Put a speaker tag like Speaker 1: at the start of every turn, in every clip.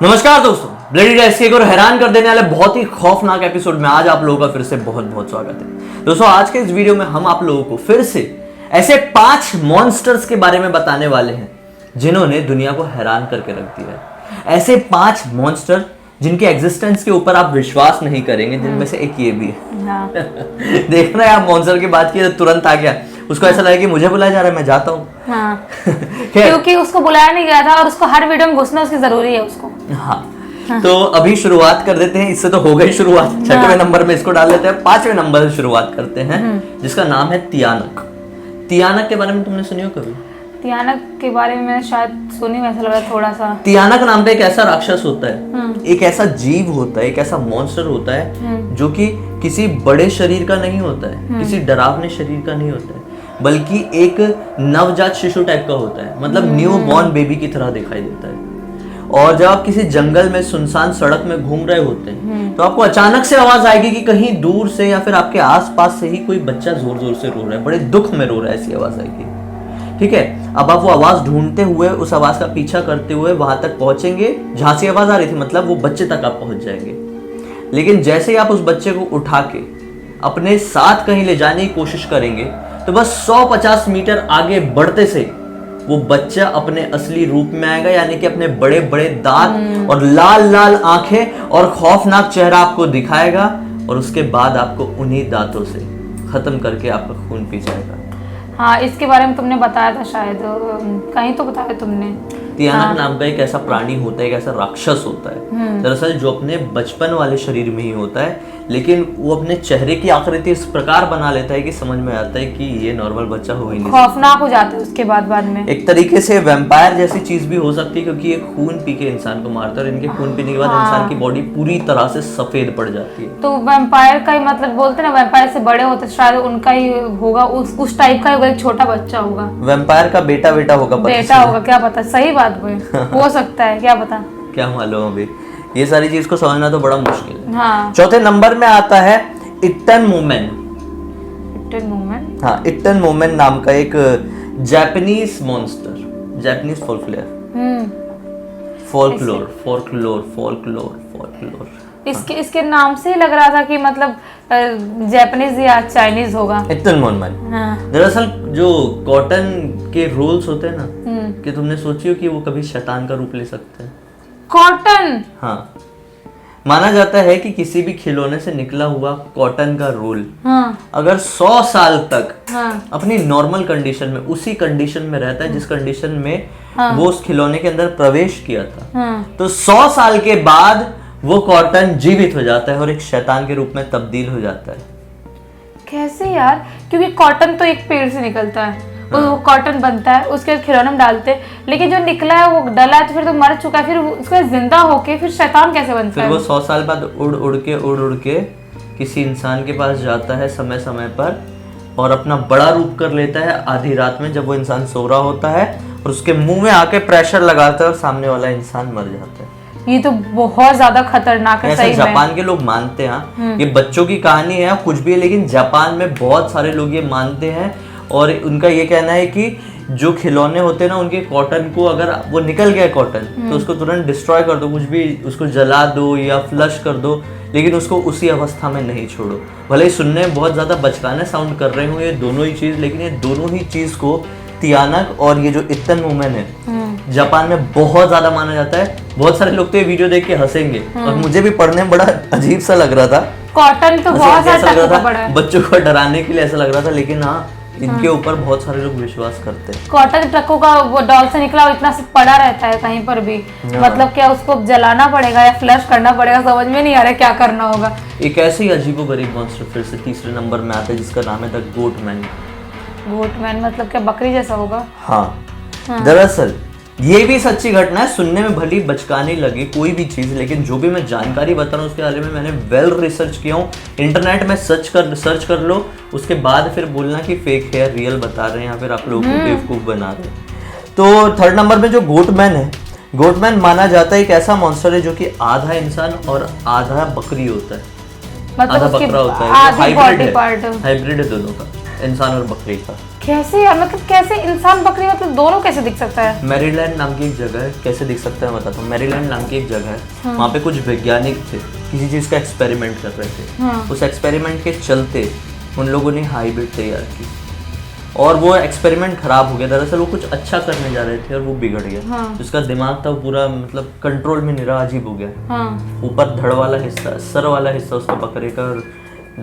Speaker 1: नमस्कार दोस्तों, bloody rescue को हैरान कर देने वाले बहुत ही खौफनाक एपिसोड में आज आप लोगों का फिर से बहुत बहुत स्वागत है। दोस्तों, आज के इस वीडियो में हम आप लोगों को फिर से ऐसे 5 मॉन्स्टर्स के बारे में बताने वाले हैं जिन्होंने दुनिया को हैरान करके रख दिया है। ऐसे 5 मॉन्स्टर जिनके एग्जिस्टेंस के ऊपर आप विश्वास नहीं करेंगे, जिनमें से एक ये भी है।
Speaker 2: हाँ।
Speaker 1: देख रहे हैं आप, मॉन्स्टर की बात की तो तुरंत आ गया। उसको ऐसा लगा कि मुझे बुलाया जा रहा है, मैं जाता हूँ।
Speaker 2: हाँ। क्योंकि उसको बुलाया नहीं गया था और उसको हर वीडियो में घुसना उसकी जरूरी है उसको।
Speaker 1: हाँ। तो अभी शुरुआत कर देते हैं। इससे तो हो गई शुरुआत। 6वें नंबर में इसको डाल देते हैं। 5वें नंबर से शुरुआत करते हैं, जिसका नाम है तियानक। तियानक के बारे में तुमने सुनी हो कभी?
Speaker 2: तियानक के बारे में मैंने शायद सुनी, वैसा लगा थोड़ा सा।
Speaker 1: तियानक नाम का एक ऐसा राक्षस होता है, एक ऐसा जीव होता है, एक ऐसा मॉन्स्टर होता है जो कि किसी बड़े शरीर का नहीं होता है, किसी डरावने शरीर का नहीं होता है, बल्कि एक नवजात शिशु टाइप का होता है। मतलब न्यू बॉर्न बेबी की तरह दिखाई देता है। और जब आप किसी जंगल में सुनसान सड़क में घूम रहे होते हैं तो आपको अचानक से आवाज आएगी कि कहीं दूर से या फिर आपके आसपास से ही कोई बच्चा जोर जोर से रो रहा है, बड़े दुख में रो रहा है, ऐसी आवाज आएगी। ठीक है, अब आप वो आवाज ढूंढते हुए, उस आवाज का पीछा करते हुए वहां तक पहुंचेंगे जहां से आवाज आ रही थी। मतलब वो बच्चे तक आप पहुंच जाएंगे। लेकिन जैसे ही आप उस बच्चे को उठा के अपने साथ कहीं ले जाने की कोशिश करेंगे तो बस 150 मीटर आगे बढ़ते से वो बच्चा अपने असली रूप में आएगा, यानी कि अपने बड़े बड़े दांत और लाल लाल आंखें और खौफनाक चेहरा आपको दिखाएगा। और उसके बाद आपको उन्हीं दांतों से खत्म करके आपका खून पी जाएगा।
Speaker 2: हाँ, इसके बारे में तुमने बताया था शायद, कहीं तो बताया तुमने।
Speaker 1: तियानक नाम का एक ऐसा प्राणी होता है, एक ऐसा राक्षस होता है दरअसल, जो अपने बचपन वाले शरीर में ही होता है, लेकिन वो अपने चेहरे की आकृति इस प्रकार बना लेता है कि समझ में आता है कि ये नॉर्मल बच्चा हो ही नहीं।
Speaker 2: खौफनाक हो जाता है उसके बाद में।
Speaker 1: एक तरीके से वैम्पायर जैसी चीज भी हो सकती है, क्योंकि ये खून पी के इंसान को मारता है और इनके खून पीने के बाद इंसान की बॉडी पूरी तरह से सफेद पड़ जाती है।
Speaker 2: तो वैम्पायर का ही मतलब बोलते ना, वैम्पायर से बड़े होते शायद उनका ही होगा, उस टाइप का होगा, एक छोटा बच्चा होगा।
Speaker 1: वैम्पायर का बेटा होगा,
Speaker 2: बेटा होगा, क्या पता। सही बात हो सकता है, क्या पता,
Speaker 1: क्या मालूम। अभी ये सारी चीज को समझना तो बड़ा मुश्किल है।
Speaker 2: हाँ।
Speaker 1: 4थे नंबर में आता है इट्टन मोमेन।
Speaker 2: इट्टन मोमेन?
Speaker 1: हाँ, इट्टन मोमेन नाम का एक जापानीज मॉन्स्टर, जापानीज फोल्कलोर।
Speaker 2: इसके नाम से लग रहा था कि मतलब जापानीज या चाइनीज होगा।
Speaker 1: इट्टन मोमेन।
Speaker 2: हाँ।
Speaker 1: दरअसल जो कॉटन के रोल्स होते हैं ना, कि तुमने सोची हो कि वो कभी शैतान का रूप ले सकते हैं?
Speaker 2: कॉटन?
Speaker 1: हाँ, माना जाता है कि किसी भी खिलौने से निकला हुआ कॉटन का रोल अगर 100 साल तक अपनी नॉर्मल कंडीशन में, उसी कंडीशन में रहता है जिस कंडीशन में वो उस खिलौने के अंदर प्रवेश किया था, तो 100 साल के बाद वो कॉटन जीवित हो जाता है और एक शैतान के रूप में तब्दील हो जाता है। कैसे
Speaker 2: यार? क्योंकि कॉटन तो एक पेड़ से निकलता है, वो कॉटन बनता है, उसके खिलौने में डालते हैं, लेकिन जो निकला है वो डला है तो फिर तो मर चुका है, फिर उसका जिंदा होके फिर शैतान कैसे बनता
Speaker 1: फिर
Speaker 2: है?
Speaker 1: वो 100 साल बाद उड़ उड़ के किसी इंसान के पास जाता है समय समय पर और अपना बड़ा रूप कर लेता है आधी रात में, जब वो इंसान सो रहा होता है, और उसके मुंह में आके प्रेशर लगाता है और सामने वाला इंसान मर जाता है।
Speaker 2: ये तो बहुत ज्यादा खतरनाक है। सही में
Speaker 1: जापान के लोग मानते हैं। ये बच्चों की कहानी है, कुछ भी है, लेकिन जापान में बहुत सारे लोग ये मानते हैं और उनका ये कहना है कि जो खिलौने होते हैं ना, उनके कॉटन को अगर वो निकल गया कॉटन तो उसको तुरंत डिस्ट्रॉय कर दो, कुछ भी उसको जला दो या फ्लश कर दो, लेकिन उसको उसी अवस्था में नहीं छोड़ो। भले ही सुनने में बहुत ज्यादा बचकाने साउंड कर रहे हो ये दोनों ही चीज, लेकिन ये दोनों ही चीज को तियानक और ये जो इट्टन मोमेन है जापान में बहुत ज्यादा माना जाता है। बहुत सारे लोग तो ये वीडियो देख के हंसेंगे और मुझे भी पढ़ने में बड़ा अजीब सा लग रहा था।
Speaker 2: कॉटन तो बहुत सारा बड़ा है,
Speaker 1: बच्चों को डराने के लिए ऐसा लग रहा था, लेकिन हाँ, इनके ऊपर बहुत सारे लोग विश्वास करते हैं।
Speaker 2: कॉटन ट्रकों का वो डॉल से निकला वो इतना पड़ा रहता है कहीं पर भी, मतलब क्या उसको जलाना पड़ेगा या फ्लश करना पड़ेगा, समझ में नहीं आ रहा क्या करना होगा।
Speaker 1: एक ऐसे ही अजीबोगरीब मॉन्स्टर फिर से 3रे नंबर में आता है, जिसका नाम है द गोटमैन।
Speaker 2: गोटमैन मतलब क्या, बकरी जैसा होगा?
Speaker 1: हाँ। दरअसल ये भी सच्ची घटना है, सुनने में भली बचकानी लगी कोई भी चीज, लेकिन जो भी मैं जानकारी बता रहा हूँ उसके बारे में मैंने वेल रिसर्च किया हूँ। इंटरनेट में सर्च कर लो, उसके बाद फिर बोलना कि फेक है, रियल बता रहे हैं या फिर आप लोगों को बेवकूफ बना रहे हैं। तो 3rd नंबर में जो गोटमैन है, गोटमैन माना जाता है एक ऐसा मॉन्स्टर है जो कि आधा इंसान और आधा बकरी होता है,
Speaker 2: मतलब
Speaker 1: आधा बकरा होता है, हाइब्रिड है दोनों का, इंसान और बकरी का।
Speaker 2: कैसे यार, मतलब कैसे इंसान बकरी मतलब दोनों कैसे दिख सकता है?
Speaker 1: मैरीलैंड नाम की एक जगह है, कैसे दिख सकता है बताता हूँ। मैरीलैंड नाम की एक जगह है, वहाँ पे कुछ वैज्ञानिक थे, किसी चीज़ का एक्सपेरिमेंट कर रहे थे। उस एक्सपेरिमेंट के चलते उन लोगों ने हाइब्रिड तैयार की और वो एक्सपेरिमेंट खराब हो गया। दरअसल वो कुछ अच्छा करने जा रहे थे और वो बिगड़ गया। उसका दिमाग था वो पूरा मतलब कंट्रोल में नहीं रहा, अजीब हो गया। ऊपर धड़ वाला हिस्सा, सर वाला हिस्सा उसका बकरे का और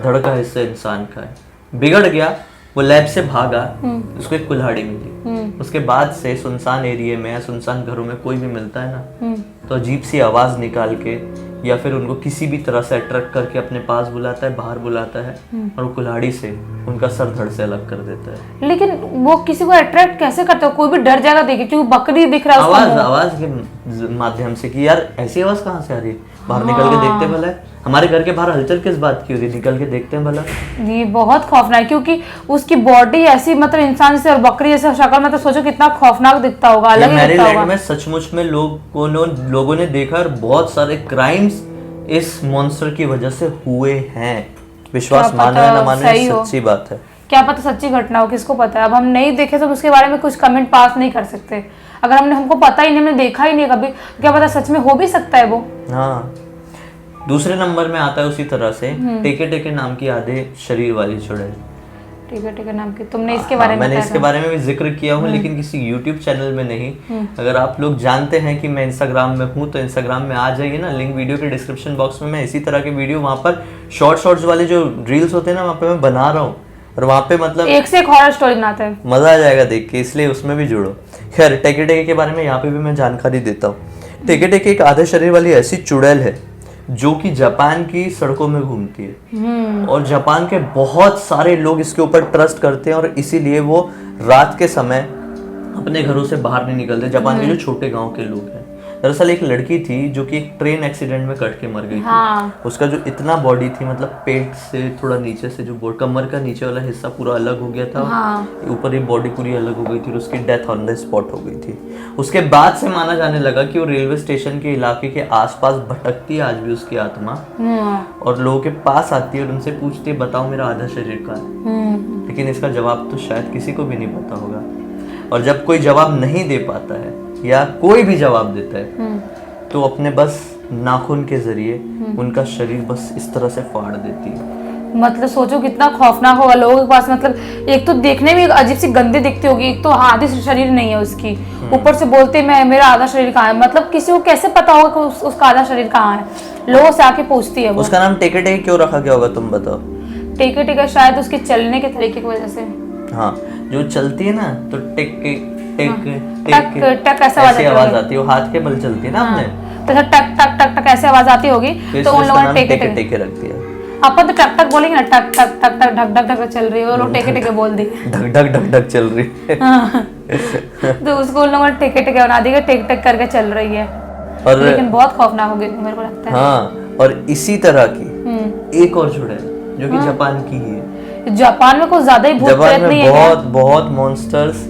Speaker 1: धड़ का हिस्सा इंसान का है, बिगड़ गया। वो लैब से भागा, उसको एक कुल्हाड़ी मिली। उसके बाद से सुनसान एरिया में, सुनसान घरों में कोई भी मिलता है ना, तो अजीब सी आवाज निकाल के या फिर उनको किसी भी तरह से अट्रैक्ट करके अपने पास बुलाता है, बाहर बुलाता है और वो कुल्हाड़ी से उनका सर धड़ से अलग कर देता है।
Speaker 2: लेकिन वो किसी को अट्रैक्ट कैसे करता है? कोई भी डर जाएगा देखे, क्योंकि बकरी दिख रहा है उसका मुंह।
Speaker 1: आवाज के माध्यम से कि यार ऐसी आवाज कहाँ से आ रही है, बाहर निकल के देखते भला है। हमारे घर के बाहर हलचल किस बात की हो रही है, निकल के देखते हैं भला।
Speaker 2: ये बहुत खौफनाक है, क्योंकि उसकी बॉडी ऐसी मतलब इंसान से और बकरी जैसा शक्ल, मतलब सोचो कितना खौफनाक दिखता होगा, अलग ही दिखता होगा।
Speaker 1: में सचमुच में लोगों ने देखा और बहुत सारे क्राइम्स इस मॉन्स्टर की वजह से हुए हैं। विश्वास माने या ना माने, सच्ची बात है।
Speaker 2: क्या पता सच्ची घटना हो, किसको पता है। अब हम नहीं देखे तो उसके बारे में कुछ कमेंट पास नहीं कर सकते। अगर हमको पता ही नहीं, हमने देखा ही नहीं कभी, क्या पता सच में हो भी सकता है वो।
Speaker 1: हाँ, दूसरे नंबर में आता है उसी तरह से टेके टेके नाम की आधे शरीर वाली चुड़ैल।
Speaker 2: टेके टेके नाम की, तुमने इसके बारे में
Speaker 1: मैंने इसके बारे में भी जिक्र किया हूँ, लेकिन किसी YouTube चैनल में नहीं। अगर आप लोग जानते हैं कि मैं इंस्टाग्राम में हूँ तो इंस्टाग्राम में आ जाइए ना, लिंक वीडियो के डिस्क्रिप्शन बॉक्स में। मैं इसी तरह के वीडियो वहाँ पर शॉर्ट्स वाले जो रील्स होते हैं ना, वहाँ पे मैं बना रहा हूँ और वहाँ पे मतलब
Speaker 2: एक से एक हॉरर स्टोरी बनाते हैं,
Speaker 1: मजा आ जाएगा देख के, इसलिए उसमें भी जुड़ो। खैर, टेके टेके के बारे में यहाँ पे भी मैं जानकारी देता हूँ। टेके टेके एक आधे शरीर वाली ऐसी चुड़ैल है जो कि जापान की सड़कों में घूमती है और जापान के बहुत सारे लोग इसके ऊपर ट्रस्ट करते हैं और इसीलिए वो रात के समय अपने घरों से बाहर नहीं निकलते। जापान के जो छोटे गांव के लोग हैं, दरअसल एक लड़की थी जो कि एक ट्रेन एक्सीडेंट में कट के मर गई थी। उसका जो इतना बॉडी थी, मतलब पेट से थोड़ा नीचे से जो कमर का नीचे वाला हिस्सा पूरा अलग हो गया था, ऊपर ही बॉडी पूरी अलग हो गई थी और उसकी डेथ ऑन द स्पॉट हो गई थी। उसके बाद से माना जाने लगा कि वो रेलवे स्टेशन के इलाके के आसपास भटकती है आज भी उसकी आत्मा, और लोगों के पास आती है और उनसे पूछती है बताओ मेरा आधा शरीर कहाँ है। लेकिन इसका जवाब तो शायद किसी को भी नहीं पता होगा। और जब कोई जवाब नहीं दे पाता है या कोई भी जवाब देता है तो अपने बस नाखून के जरिए उनका शरीर बस इस तरह से फाड़ देती है।
Speaker 2: मतलब सोचो कितना खौफनाक होगा लोगों के पास। मतलब एक तो देखने में अजीब सी गंदी दिखती होगी, एक तो आधी शरीर नहीं है उसकी, ऊपर से बोलते मैं मेरा आधा शरीर कहाँ है। मतलब किसी को कैसे पता होगा कि उसका आधा शरीर कहाँ है? लोगों से आके पूछती है वो।
Speaker 1: उसका नाम टेके टेके क्यों रखा गया होगा तुम बताओ?
Speaker 2: टेके टेके शायद उसके चलने के तरीके की वजह से।
Speaker 1: हाँ, जो चलती है ना तो टेक
Speaker 2: टक ऐसा
Speaker 1: आवाज आती है, वो हाथ के बल चलती है ना अपने,
Speaker 2: तो टक टक टक टक ऐसे आवाज आती होगी, तो उन लोगों ने टेके
Speaker 1: टेके रख दिया।
Speaker 2: अपन तो टक टक बोलेंगे ना, टक टक टक टक ढक ढक ढक चल रही है, और लोग टेके टेके बोल दी
Speaker 1: ढक ढक ढक ढक चल रही है।
Speaker 2: तो उसको उन लोगों ने टेके टेके बना दिया, टेक टेक करके चल रही है। और लेकिन बहुत खौफनाक होगी मेरे को लगता है।
Speaker 1: हाँ, और इसी तरह की एक और चुड़ैल जो कि जापान की ही है।
Speaker 2: जापान में कुछ ज्यादा ही भूत प्रेत नहीं है?
Speaker 1: बहुत बहुत मॉन्स्टर्स,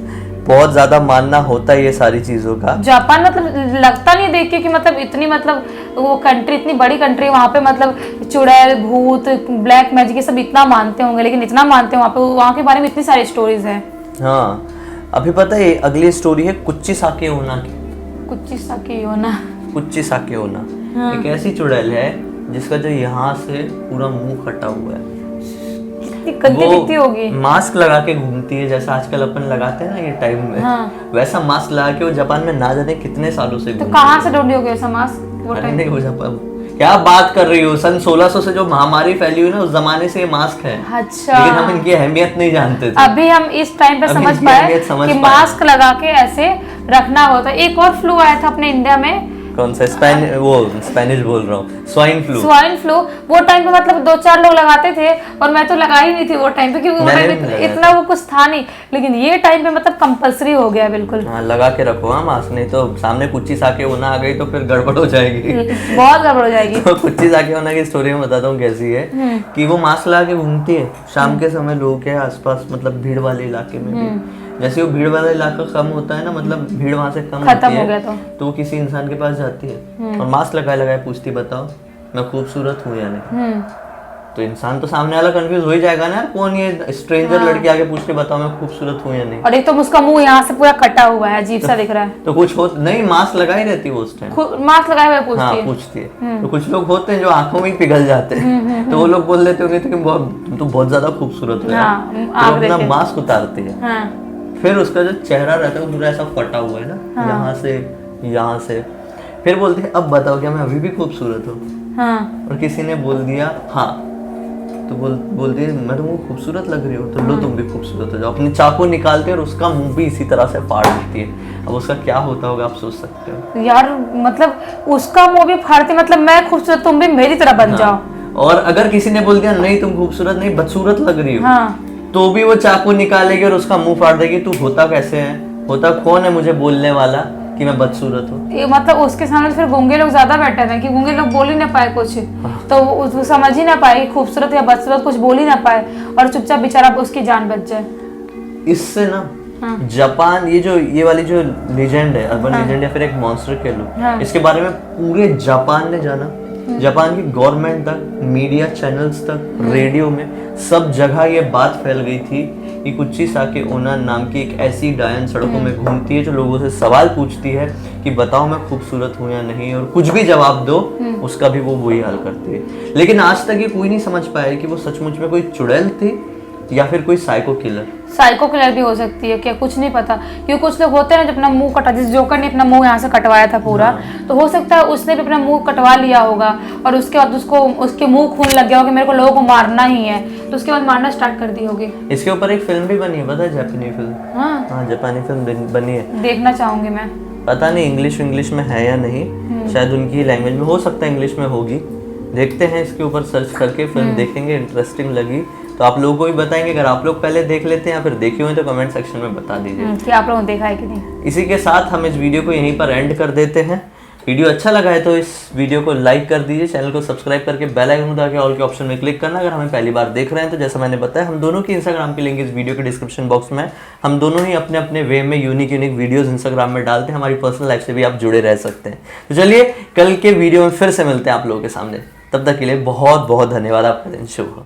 Speaker 1: बहुत ज्यादा मानना होता है ये सारी चीजों का।
Speaker 2: जापान मतलब लगता नहीं देख के कि मतलब इतनी मतलब वो कंट्री, इतनी बड़ी कंट्री, वहाँ पे मतलब चुड़ैल, भूत, ब्लैक मैजिक ये सब इतना मानते होंगे, लेकिन इतना मानते हैं वहाँ पे, वहाँ के बारे में इतनी सारी स्टोरीज है।
Speaker 1: हाँ, अभी पता है अगली स्टोरी है कुच्ची साके ओना की।
Speaker 2: कुच्ची साके ओना,
Speaker 1: कुच्ची साके ओना एक ऐसी चुड़ैल है जिसका जो यहाँ से पूरा मुंह कटा हुआ है।
Speaker 2: गंदी दिखती होगी।
Speaker 1: मास्क लगा के घूमती है, जैसा आजकल अपन लगाते हैं ना ये टाइम में, वैसा मास्क लगा के वो जापान में ना जाने कितने सालों से।
Speaker 2: तो कहाँ से ढूंढी होगी ऐसा मास्क वो टाइम?
Speaker 1: नहीं, वो जापान, क्या बात कर रही हो, सन 1600 से जो महामारी फैली हुई ना, उस जमाने से ये मास्क है।
Speaker 2: अच्छा,
Speaker 1: लेकिन हम इनकी अहमियत नहीं जानते थे।
Speaker 2: अभी हम इस टाइम पे समझ पाए कि मास्क लगा के ऐसे रखना होता है। एक और फ्लू आया था अपने इंडिया में,
Speaker 1: कौन सा? स्पेनिश बोल रहा हूँ, स्वाइन फ्लू।
Speaker 2: वो टाइम पे मतलब 2-4 लोग लगाते थे और मैं तो लगा ही नहीं थी वो टाइम पे, क्योंकि वो टाइम पे इतना वो कुछ था नहीं। लेकिन ये टाइम पे मतलब कंपलसरी हो गया बिल्कुल।
Speaker 1: हाँ, लगा के रखो हाँ मास्क, नहीं तो सामने कुच्ची साके ओना आ गई तो फिर गड़बड़ हो जाएगी।
Speaker 2: बहुत गड़बड़ हो जाएगी।
Speaker 1: तो कुच्ची साके ओना की स्टोरी में बताता हूँ कैसी है कि वो मास्क लगा के घूमती है शाम के समय लोगों के आसपास, मतलब भीड़ वाले इलाके में भी। जैसे वो भीड़ वाला इलाका कम होता है ना, मतलब भीड़ वहां से कम
Speaker 2: खत्म
Speaker 1: होती
Speaker 2: हो गया
Speaker 1: है, तो वो किसी इंसान के पास जाती है और मास्क लगाए लगाए पूछती बताओ मैं खूबसूरत हूँ या नहीं। तो इंसान तो सामने वाला कंफ्यूज हो ही जाएगा ना यार, कौन ये स्ट्रेंजर लड़की आके पूछ के बताओ मैं खूबसूरत हूँ या नहीं।
Speaker 2: और एक तो उसका मुंह यहाँ से पूरा कटा हुआ है, अजीब सा दिख रहा है।
Speaker 1: तो कुछ हो नहीं, मास्क लगाई रहती है वो उस टाइम,
Speaker 2: मास्क लगाए हुए पूछती
Speaker 1: हाँ
Speaker 2: है।
Speaker 1: पूछती है। तो कुछ लोग होते हैं जो आंखों में ही पिघल जाते हैं, तो वो लोग बोल देते होंगे तुम बहुत ज्यादा खूबसूरत हो यार, तो अपना मास्क उतारती है। फिर उसका जो चेहरा रहता है वो पूरा ऐसा फटा हुआ है ना, यहाँ से फिर बोलते हैं अब बताओ क्या मैं अभी भी खूबसूरत हूँ। और किसी ने बोल दिया हाँ, तो बोलती है मैं तुमको खूबसूरत लग रही हूँ, तो लो तुम भी खूबसूरत हो जाओ। अपनी चाकू निकालते हैं और उसका मुंह भी इसी तरह से फाड़ देती है। अब उसका क्या होता होगा आप सोच सकते हो
Speaker 2: यार, मतलब उसका मुंह भी फाड़ती, मतलब मैं खूबसूरत तुम भी मेरी तरह बन जाओ।
Speaker 1: और अगर किसी ने बोल दिया नहीं तुम खूबसूरत नहीं बदसूरत लग रही हो, तो भी वो चाकू निकालेगी और उसका मुंह फाड़ देगी। तू होता कैसे है, होता कौन है मुझे बोलने वाला कि मैं बदसूरत हूँ।
Speaker 2: मतलब उसके सामने फिर गूंगे लोग ज्यादा बेटर है कि गूंगे लोग बोल ही ना पाए कुछ, तो वो समझ ही ना पाए खूबसूरत या बदसूरत, कुछ बोल ही ना पाए और चुपचाप बेचारा उसकी जान बच जाए।
Speaker 1: इससे ना जापान, ये वाली जो लेजेंड है, अर्बन लेजेंड या फिर एक मॉन्स्टर कह लो, इसके बारे में पूरे जापान ने जाना। जापान की गवर्नमेंट तक, मीडिया चैनल्स तक, रेडियो में, सब जगह ये बात फैल गई थी कि कुची साके ओना नाम की एक ऐसी डायन सड़कों में घूमती है जो लोगों से सवाल पूछती है कि बताओ मैं खूबसूरत हूँ या नहीं, और कुछ भी जवाब दो उसका भी वो वही हाल करती है। लेकिन आज तक ये कोई नहीं समझ पाया कि वो सचमुच में कोई चुड़ैल थी या फिर कोई साइको किलर
Speaker 2: भी हो सकती है क्या, कुछ नहीं पता। क्योंकि कुछ लोग होते हैं ना जो अपना मुंह कटा, जिस जोकर ने अपना मुंह यहाँ से कटवाया था पूरा, तो हो सकता है उसने भी अपना मुंह कटवा लिया होगा और उसके बाद उसके मुंह खून लग गया होगा, मेरे को लोगों को मारना ही है, तो उसके बाद मारना स्टार्ट कर दी होगी।
Speaker 1: इसके ऊपर एक फिल्म भी बनी है, पता है, जापानी फिल्म। हाँ जापानी फिल्म बनी है, देखना
Speaker 2: चाहूंगी मैं।
Speaker 1: पता नहीं इंग्लिश में है या नहीं, शायद उनकी लैंग्वेज में, हो सकता है इंग्लिश में होगी। देखते हैं इसके ऊपर सर्च करके फिल्म देखेंगे, इंटरेस्टिंग लगी तो आप लोगों को भी बताएंगे। अगर आप लोग पहले देख लेते हैं या फिर देखे हुए तो कमेंट सेक्शन में बता दीजिए
Speaker 2: कि आप लोगों ने देखा है कि नहीं।
Speaker 1: इसी के साथ हम इस वीडियो को यहीं पर एंड कर देते हैं। वीडियो अच्छा लगा है तो इस वीडियो को लाइक कर दीजिए, चैनल को सब्सक्राइब करके बेल आइकन दबा के ऑल के ऑप्शन में क्लिक करना। अगर हमें पहली बार देख रहे हैं तो जैसा मैंने बताया हम दोनों की इंस्टाग्राम की लिंक इस वीडियो के डिस्क्रिप्शन बॉक्स में, हम दोनों ही अपने अपने वे में यूनिक वीडियोस इंस्टाग्राम में डालते हैं। हमारी पर्सनल लाइफ से भी आप जुड़े रह सकते हैं। तो चलिए कल के वीडियो में फिर से मिलते हैं आप लोगों के सामने, तब तक के लिए बहुत बहुत धन्यवाद। आपका दिन शुभ हो।